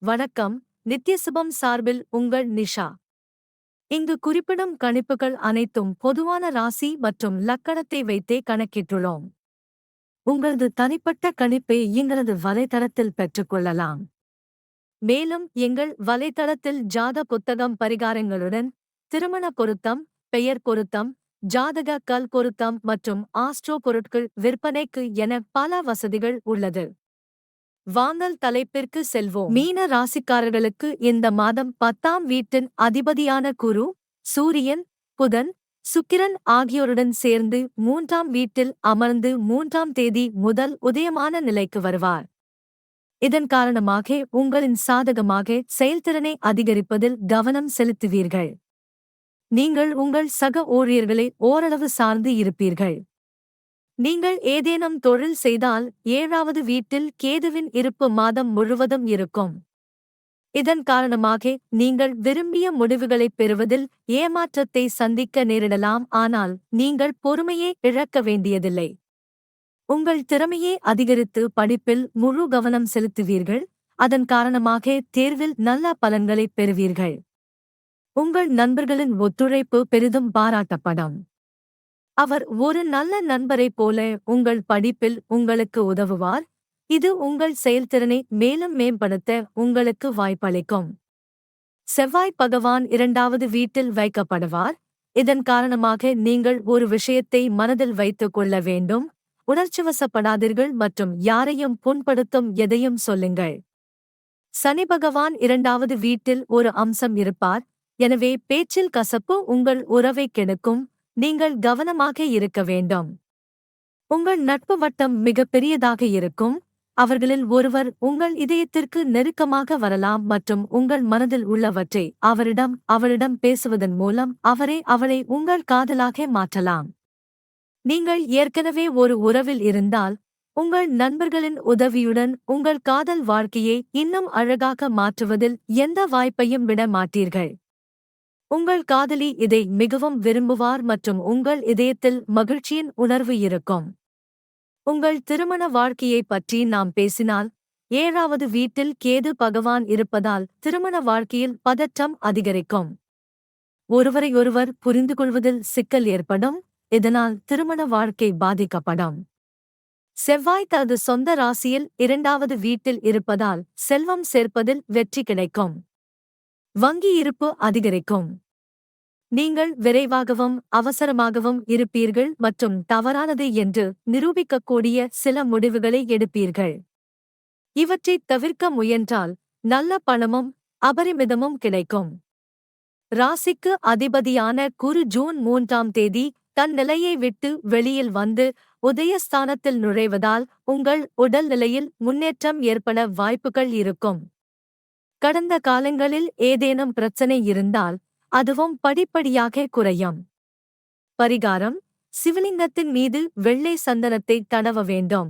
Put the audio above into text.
வணக்கம். நித்யசுபம் சார்பில் உங்கள் நிஷா. இங்கு குறிப்பிடும் கணிப்புகள் அனைத்தும் பொதுவான ராசி மற்றும் லக்கணத்தை வைத்தே கணக்கிட்டுள்ளோம். உங்களது தனிப்பட்ட கணிப்பை எங்களது வலைத்தளத்தில் பெற்றுக்கொள்ளலாம். மேலும் எங்கள் வலைத்தளத்தில் ஜாத புத்தகம் பரிகாரங்களுடன் திருமண பொருத்தம், பெயர் பொருத்தம், ஜாதக கல் பொருத்தம் மற்றும் ஆஸ்ட்ரோ பொருட்கள் விற்பனைக்கு என பல வசதிகள் உள்ளது. வாங்கல் தலைப்பிற்கு செல்வோம். மீன ராசிக்காரர்களுக்கு இந்த மாதம் 10ஆம் வீட்டின் அதிபதியான குரு, சூரியன், புதன், சுக்கிரன் ஆகியோருடன் சேர்ந்து 3ஆம் வீட்டில் அமர்ந்து 3ஆம் தேதி முதல் உதயமான நிலைக்கு வருவார். இதன் காரணமாக உங்களின் சாதகமாக செயல்திறனை அதிகரிப்பதில் கவனம் செலுத்துவீர்கள். நீங்கள் உங்கள் சக ஊழியர்களை ஓரளவு சார்ந்து இருப்பீர்கள். நீங்கள் ஏதேனும் தொழில் செய்தால் 7வது வீட்டில் கேதுவின் இருப்பு மாதம் முழுவதும் இருக்கும். இதன் காரணமாக நீங்கள் விரும்பிய முடிவுகளைப் பெறுவதில் ஏமாற்றத்தை சந்திக்க நேரிடலாம். ஆனால் நீங்கள் பொறுமையை இழக்க வேண்டியதில்லை. உங்கள் திறமையை அதிகரித்து படிப்பில் முழு கவனம் செலுத்துவீர்கள். அதன் காரணமாக தேர்வில் நல்ல பலன்களைப் பெறுவீர்கள். உங்கள் நண்பர்களின் ஒத்துழைப்பு பெரிதும் பாராட்டப்படும். அவர் ஒரு நல்ல நண்பரைப் போல உங்கள் படிப்பில் உங்களுக்கு உதவுவார். இது உங்கள் செயல்திறனை மேலும் மேம்படுத்த உங்களுக்கு வாய்ப்பளிக்கும். செவ்வாய் பகவான் 2வது வீட்டில் வைக்கப்படுவார். இதன் காரணமாக நீங்கள் ஒரு விஷயத்தை மனதில் வைத்துக் கொள்ள வேண்டும். உணர்ச்சிவசப்படாதீர்கள் மற்றும் யாரையும் புண்படுத்தும் எதையும் சொல்லுங்கள். சனி பகவான் 2வது வீட்டில் ஒரு அம்சம் இருப்பார். எனவே பேச்சில் கசப்பு உங்கள் உறவை கெடுக்கும். நீங்கள் கவனமாக இருக்க வேண்டும். உங்கள் நட்பு வட்டம் மிக பெரியதாக இருக்கும். அவர்களில் ஒருவர் உங்கள் இதயத்திற்கு நெருக்கமாக வரலாம் மற்றும் உங்கள் மனதில் உள்ளவற்றை அவளிடம் பேசுவதன் மூலம் அவளை உங்கள் காதலாக மாற்றலாம். நீங்கள் ஏற்கனவே ஒரு உறவில் இருந்தால் உங்கள் நண்பர்களின் உதவியுடன் உங்கள் காதல் வாழ்க்கையை இன்னும் அழகாக மாற்றுவதில் எந்த வாய்ப்பையும் விட மாட்டீர்கள். உங்கள் காதலி இதை மிகவும் விரும்புவார் மற்றும் உங்கள் இதயத்தில் மகிழ்ச்சியின் உணர்வு இருக்கும். உங்கள் திருமண வாழ்க்கையைப் பற்றி நாம் பேசினால் 7வது வீட்டில் கேது பகவான் இருப்பதால் திருமண வாழ்க்கையில் பதற்றம் அதிகரிக்கும். ஒருவரையொருவர் புரிந்துகொள்வதில் சிக்கல் ஏற்படும். இதனால் திருமண வாழ்க்கை பாதிக்கப்படும். செவ்வாய் தனது சொந்த ராசியில் 2வது வீட்டில் இருப்பதால் செல்வம் சேர்ப்பதில் வெற்றி கிடைக்கும். வங்கி இருப்பு அதிகரிக்கும். நீங்கள் விரைவாகவும் அவசரமாகவும் இருப்பீர்கள் மற்றும் தவறானது என்று நிரூபிக்கக்கூடிய சில முடிவுகளை எடுப்பீர்கள். இவற்றைத் தவிர்க்க முயன்றால் நல்ல பணமும் அபரிமிதமும் கிடைக்கும். ராசிக்கு அதிபதியான குரு ஜூன் 3ஆம் தேதி தன் நிலையை விட்டு வெளியில் வந்து உதயஸ்தானத்தில் நுழைவதால் உங்கள் உடல் நிலையில் முன்னேற்றம் ஏற்பட வாய்ப்புகள் இருக்கும். கடந்த காலங்களில் ஏதேனும் பிரச்சனை இருந்தால் அதுவும் படிப்படியாக குறையும். பரிகாரம்: சிவலிங்கத்தின் மீது வெள்ளை சந்தனத்தை தடவ வேண்டும்.